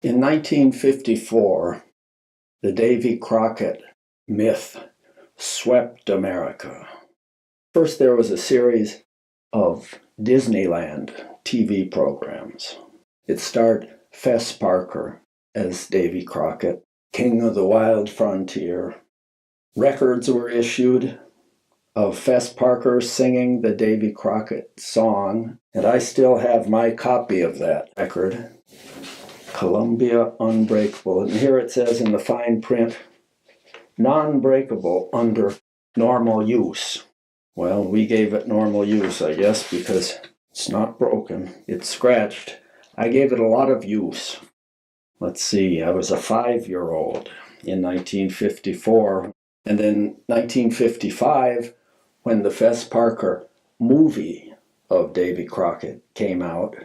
In 1954, the Davy Crocket myth swept America. First, there was a series of Disneyland TV programs. It starred Fess Parker as Davy Crocket, king of the wild frontier. Records were issued of Fess Parker singing the Davy Crocket song, and I still have my copy of that record, Columbia Unbreakable. And here it says in the fine print, non-breakable under normal use. Well, we gave it normal use, I guess, because it's not broken. It's scratched. I gave it a lot of use. Let's see, I was a 5-year-old in 1954. And then 1955, when the Fess Parker movie of Davy Crocket came out,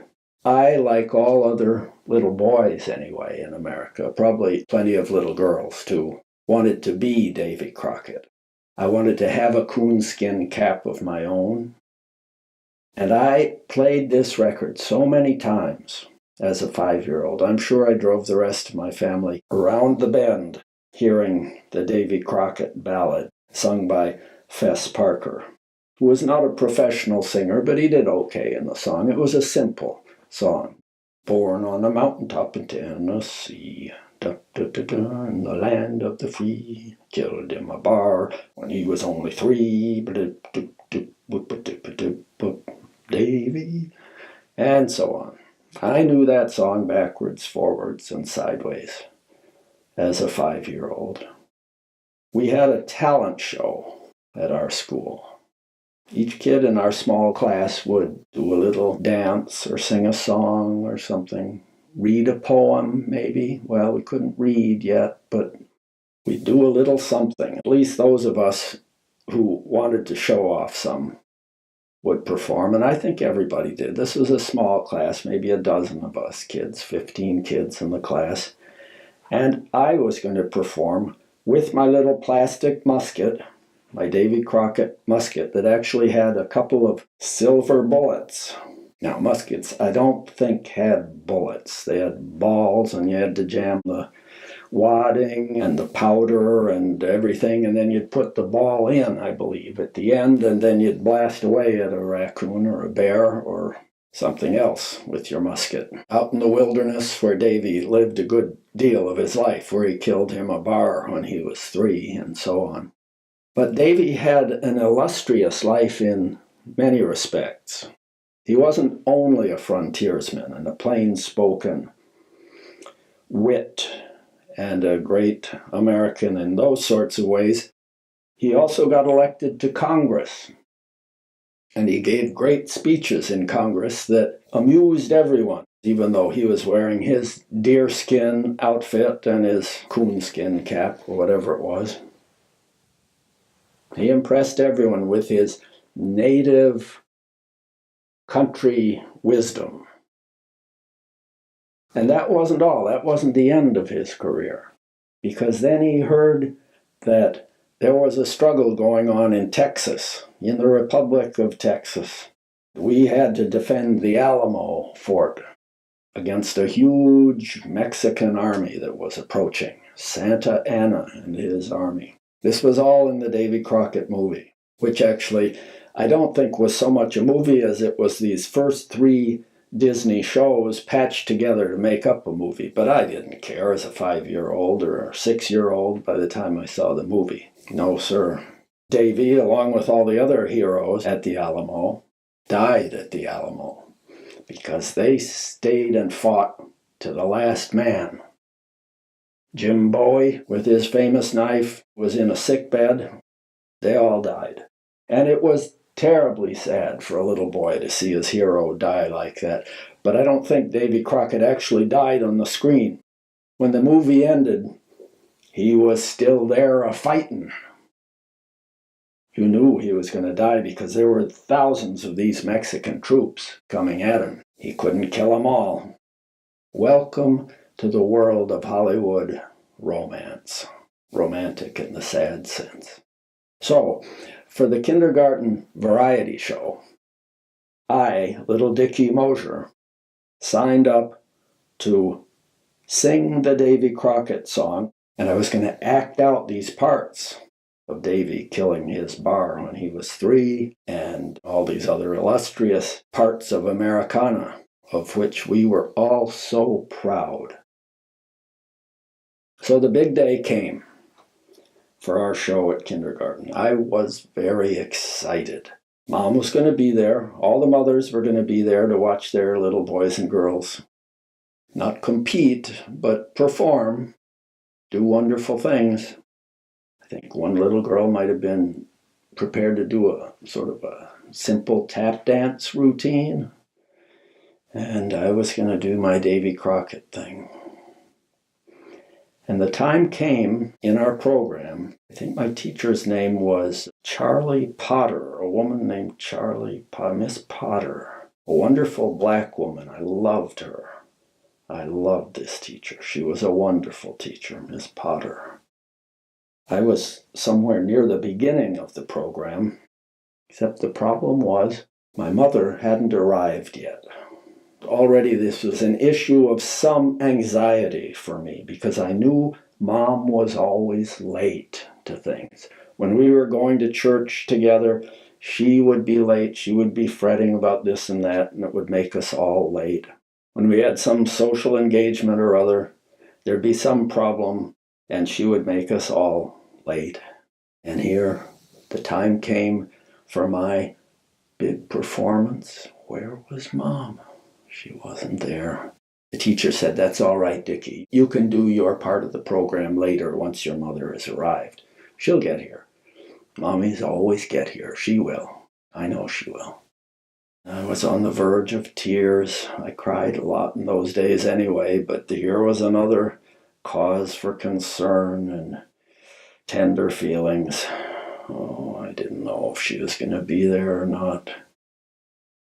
I, like all other little boys anyway in America, probably plenty of little girls too, wanted to be Davy Crocket. I wanted to have a coonskin cap of my own. And I played this record so many times as a 5-year-old. I'm sure I drove the rest of my family around the bend hearing the Davy Crocket ballad sung by Fess Parker, who was not a professional singer, but he did okay in the song. It was a simple song. Born on a mountaintop in Tennessee, in the land of the free, killed in a bar when he was only 3, Davy, and so on. I knew that song backwards, forwards, and sideways as a 5-year-old. We had a talent show at our school. Each kid in our small class would do a little dance or sing a song or something, read a poem maybe. Well, we couldn't read yet, but we'd do a little something. At least those of us who wanted to show off some would perform, and I think everybody did. This was a small class, maybe a dozen of us kids, 15 kids in the class. And I was going to perform with my little plastic musket, my Davy Crocket musket that actually had a couple of silver bullets. Now, muskets, I don't think had bullets. They had balls, and you had to jam the wadding and the powder and everything, and then you'd put the ball in, I believe, at the end, and then you'd blast away at a raccoon or a bear or something else with your musket. Out in the wilderness where Davy lived a good deal of his life, where he killed him a bar when he was 3 and so on. But Davy had an illustrious life in many respects. He wasn't only a frontiersman and a plain-spoken wit and a great American in those sorts of ways. He also got elected to Congress. And he gave great speeches in Congress that amused everyone, even though he was wearing his deerskin outfit and his coonskin cap, or whatever it was. He impressed everyone with his native country wisdom. And that wasn't all. That wasn't the end of his career, because then he heard that there was a struggle going on in Texas, in the Republic of Texas. We had to defend the Alamo fort against a huge Mexican army that was approaching, Santa Anna and his army. This was all in the Davy Crocket movie, which actually I don't think was so much a movie as it was these first 3 Disney shows patched together to make up a movie. But I didn't care as a 5-year-old or a 6-year-old by the time I saw the movie. No, sir. Davy, along with all the other heroes at the Alamo, died at the Alamo because they stayed and fought to the last man. Jim Bowie, with his famous knife, was in a sick bed. They all died. And it was terribly sad for a little boy to see his hero die like that. But I don't think Davy Crocket actually died on the screen. When the movie ended, he was still there a-fighting. You knew he was going to die because there were thousands of these Mexican troops coming at him. He couldn't kill them all. Welcome to the world of Hollywood romance. Romantic in the sad sense. So, for the kindergarten variety show, I, little Dickie Mosier, signed up to sing the Davy Crocket song, and I was going to act out these parts of Davy killing his bar when he was 3, and all these other illustrious parts of Americana, of which we were all so proud. So the big day came for our show at kindergarten. I was very excited. Mom was going to be there. All the mothers were going to be there to watch their little boys and girls not compete, but perform, do wonderful things. I think one little girl might have been prepared to do a sort of a simple tap dance routine. And I was going to do my Davy Crocket thing. And the time came in our program. I think my teacher's name was Charlie Potter, a woman named Miss Potter, a wonderful black woman. I loved her. I loved this teacher. She was a wonderful teacher, Miss Potter. I was somewhere near the beginning of the program, except the problem was my mother hadn't arrived yet. Already this was an issue of some anxiety for me because I knew Mom was always late to things. When we were going to church together, she would be late. She would be fretting about this and that, and it would make us all late. When we had some social engagement or other, there'd be some problem, and she would make us all late. And here, the time came for my big performance. Where was Mom? She wasn't there. The teacher said, "That's all right, Dickie. You can do your part of the program later once your mother has arrived. She'll get here. Mommies always get here. She will. I know she will." I was on the verge of tears. I cried a lot in those days anyway, but here was another cause for concern and tender feelings. Oh, I didn't know if she was going to be there or not.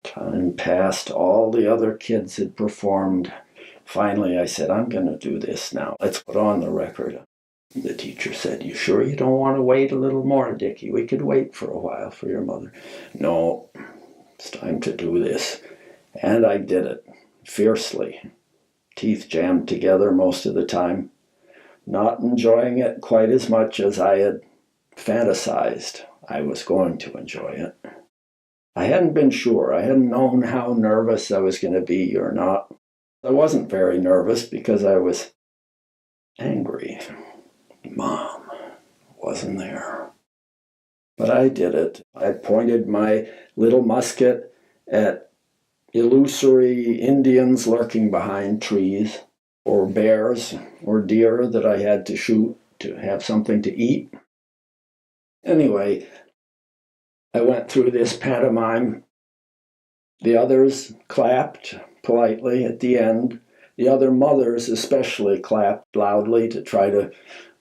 Time passed. All the other kids had performed. Finally, I said, "I'm going to do this now. Let's put on the record." The teacher said, "You sure you don't want to wait a little more, Dickie? We could wait for a while for your mother." "No, it's time to do this." And I did it, fiercely. Teeth jammed together most of the time. Not enjoying it quite as much as I had fantasized I was going to enjoy it. I hadn't been sure. I hadn't known how nervous I was going to be or not. I wasn't very nervous because I was angry. Mom wasn't there. But I did it. I pointed my little musket at illusory Indians lurking behind trees, or bears or deer that I had to shoot to have something to eat. Anyway, I went through this pantomime. The others clapped politely at the end. The other mothers especially clapped loudly to try to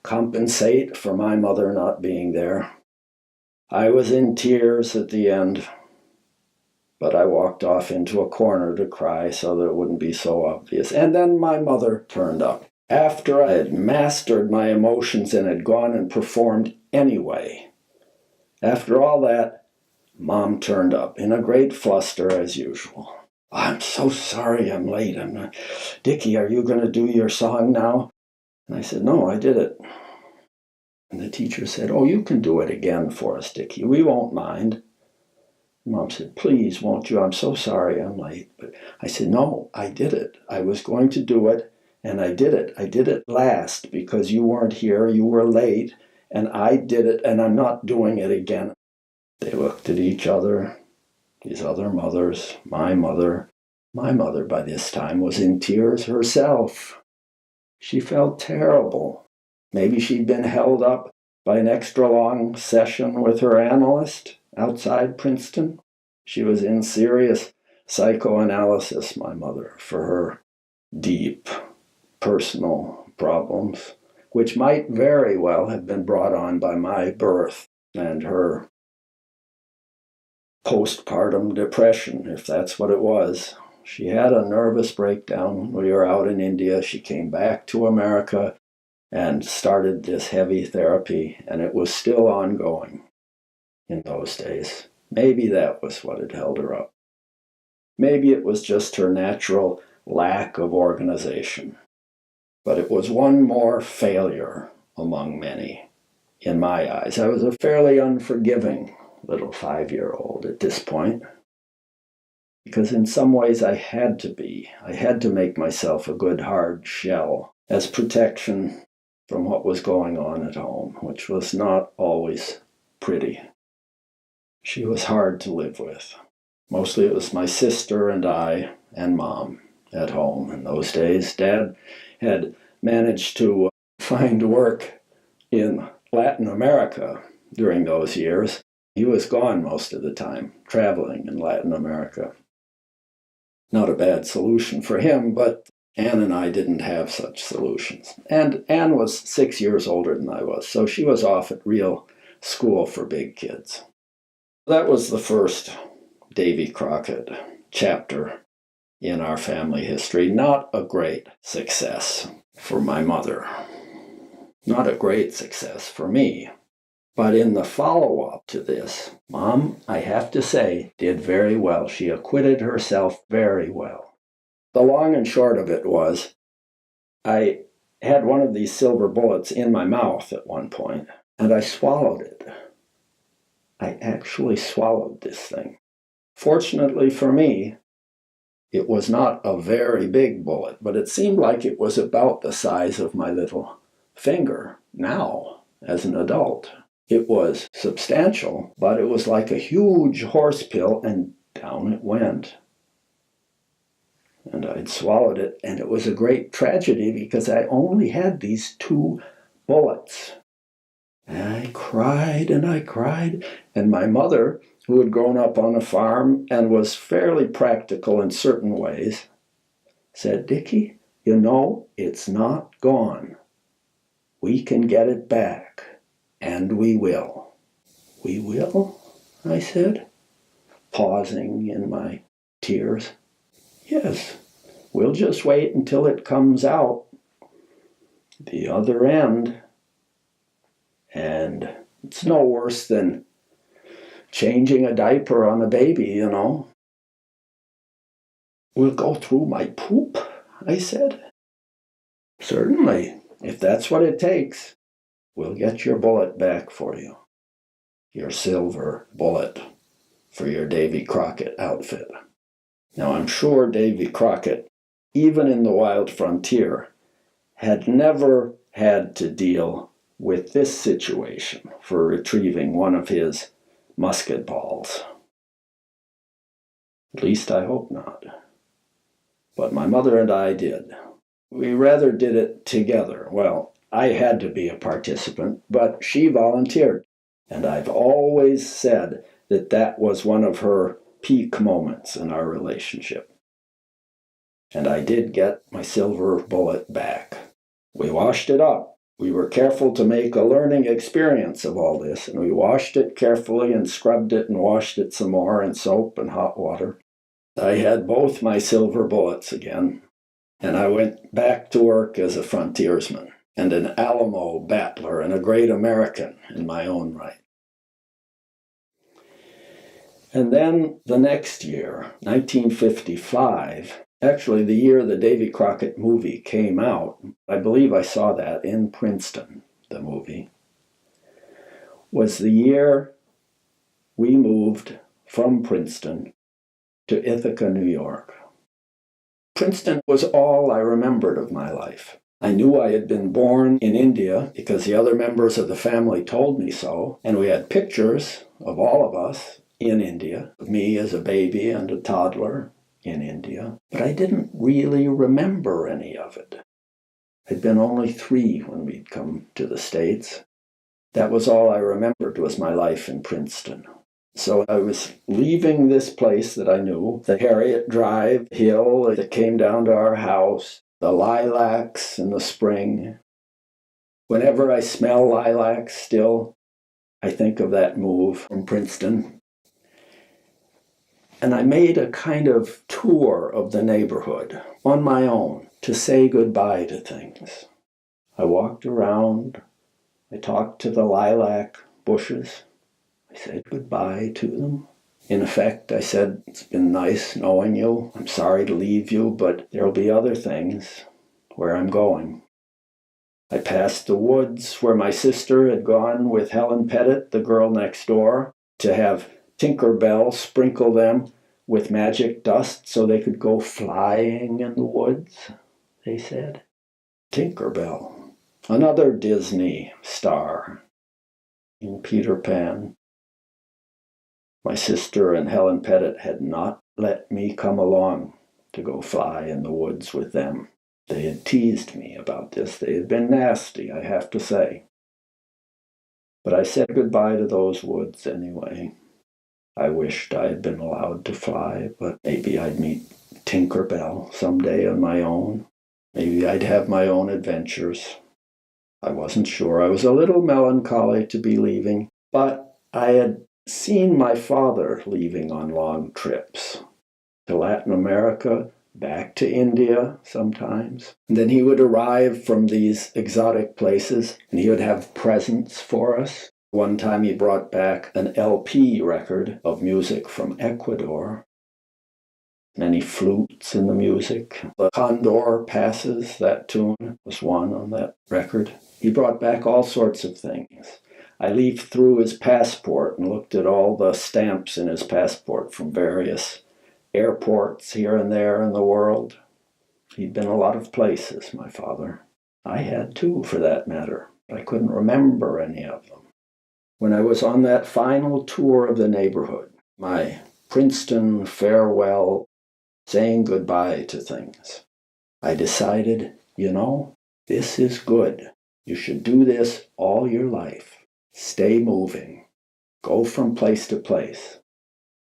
compensate for my mother not being there. I was in tears at the end, but I walked off into a corner to cry so that it wouldn't be so obvious. And then my mother turned up. After I had mastered my emotions and had gone and performed anyway, after all that, Mom turned up in a great fluster as usual. "I'm so sorry I'm late. Dickie, are you going to do your song now?" And I said, "No, I did it." And the teacher said, "Oh, you can do it again for us, Dickie. We won't mind." Mom said, "Please, won't you? I'm so sorry I'm late." But I said, "No, I did it. I was going to do it, and I did it. I did it last because you weren't here. You were late, and I did it, and I'm not doing it again." They looked at each other, these other mothers, my mother. My mother by this time was in tears herself. She felt terrible. Maybe she'd been held up by an extra long session with her analyst outside Princeton. She was in serious psychoanalysis, my mother, for her deep personal problems, which might very well have been brought on by my birth and her post-partum depression, if that's what it was. She had a nervous breakdown when we were out in India. She came back to America and started this heavy therapy, and it was still ongoing in those days. Maybe that was what had held her up. Maybe it was just her natural lack of organization. but it was one more failure among many in my eyes. I was a fairly unforgiving little 5-year-old at this point, because in some ways I had to be. I had to make myself a good hard shell as protection from what was going on at home, which was not always pretty. She was hard to live with. Mostly it was my sister and I and Mom at home in those days. Dad had managed to find work in Latin America during those years. He was gone most of the time, traveling in Latin America. Not a bad solution for him, but Anne and I didn't have such solutions. And Anne was 6 years older than I was, so she was off at real school for big kids. That was the first Davy Crocket chapter in our family history. Not a great success for my mother. Not a great success for me. But in the follow-up to this, Mom, I have to say, did very well. She acquitted herself very well. The long and short of it was, I had one of these silver bullets in my mouth at one point, and I swallowed it. I actually swallowed this thing. Fortunately for me, it was not a very big bullet, but it seemed like it was about the size of my little finger now as an adult. It was substantial, but it was like a huge horse pill, and down it went. And I'd swallowed it, and it was a great tragedy because I only had these 2 bullets. And I cried, and my mother, who had grown up on a farm and was fairly practical in certain ways, said, Dickie, you know, it's not gone. We can get it back. And we will. We will? I said, pausing in my tears. Yes, we'll just wait until it comes out the other end. And it's no worse than changing a diaper on a baby, you know. We'll go through my poop, I said. Certainly, if that's what it takes. We'll get your bullet back for you. Your silver bullet for your Davy Crocket outfit. Now, I'm sure Davy Crocket, even in the wild frontier, had never had to deal with this situation for retrieving one of his musket balls. At least I hope not. But my mother and I did. We rather did it together. Well, I had to be a participant, but she volunteered. And I've always said that that was one of her peak moments in our relationship. And I did get my silver bullet back. We washed it up. We were careful to make a learning experience of all this, and we washed it carefully and scrubbed it and washed it some more in soap and hot water. I had both my silver bullets again, and I went back to work as a frontiersman and an Alamo battler and a great American in my own right. And then the next year, 1955, actually the year the Davy Crocket movie came out, I believe I saw that in Princeton, the movie, was the year we moved from Princeton to Ithaca, New York. Princeton was all I remembered of my life. I knew I had been born in India because the other members of the family told me so, and we had pictures of all of us in India, of me as a baby and a toddler in India, but I didn't really remember any of it. I'd been only 3 when we'd come to the States. That was all I remembered was my life in Princeton. So I was leaving this place that I knew, the Harriet Drive hill that came down to our house, the lilacs in the spring. Whenever I smell lilacs still, I think of that move from Princeton. And I made a kind of tour of the neighborhood on my own to say goodbye to things. I walked around, I talked to the lilac bushes, I said goodbye to them. In effect, I said, it's been nice knowing you. I'm sorry to leave you, but there'll be other things where I'm going. I passed the woods where my sister had gone with Helen Pettit, the girl next door, to have Tinker Bell sprinkle them with magic dust so they could go flying in the woods, they said. Tinker Bell, another Disney star in Peter Pan. My sister and Helen Pettit had not let me come along to go fly in the woods with them. They had teased me about this. They had been nasty, I have to say. But I said goodbye to those woods anyway. I wished I had been allowed to fly, but maybe I'd meet Tinker Bell someday on my own. Maybe I'd have my own adventures. I wasn't sure. I was a little melancholy to be leaving, but I had seen my father leaving on long trips to Latin America, back to India sometimes. And then he would arrive from these exotic places and he would have presents for us. One time he brought back an LP record of music from Ecuador. Many flutes in the music. The Condor Passes, that tune was one on that record. He brought back all sorts of things. I leafed through his passport and looked at all the stamps in his passport from various airports here and there in the world. He'd been a lot of places, my father. I had too, for that matter. I couldn't remember any of them. When I was on that final tour of the neighborhood, my Princeton Farewell, saying goodbye to things, I decided, this is good. You should do this all your life. Stay moving. Go from place to place.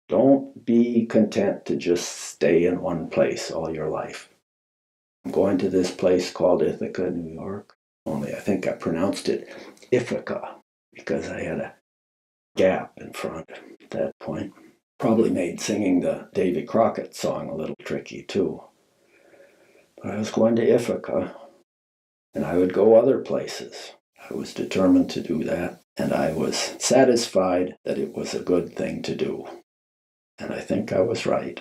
Don't be content to just stay in one place all your life. I'm going to this place called Ithaca, New York. Only I think I pronounced it Ithaca because I had a gap in front at that point. Probably made singing the Davy Crocket song a little tricky too. But I was going to Ithaca, and I would go other places. I was determined to do that, and I was satisfied that it was a good thing to do. And I think I was right.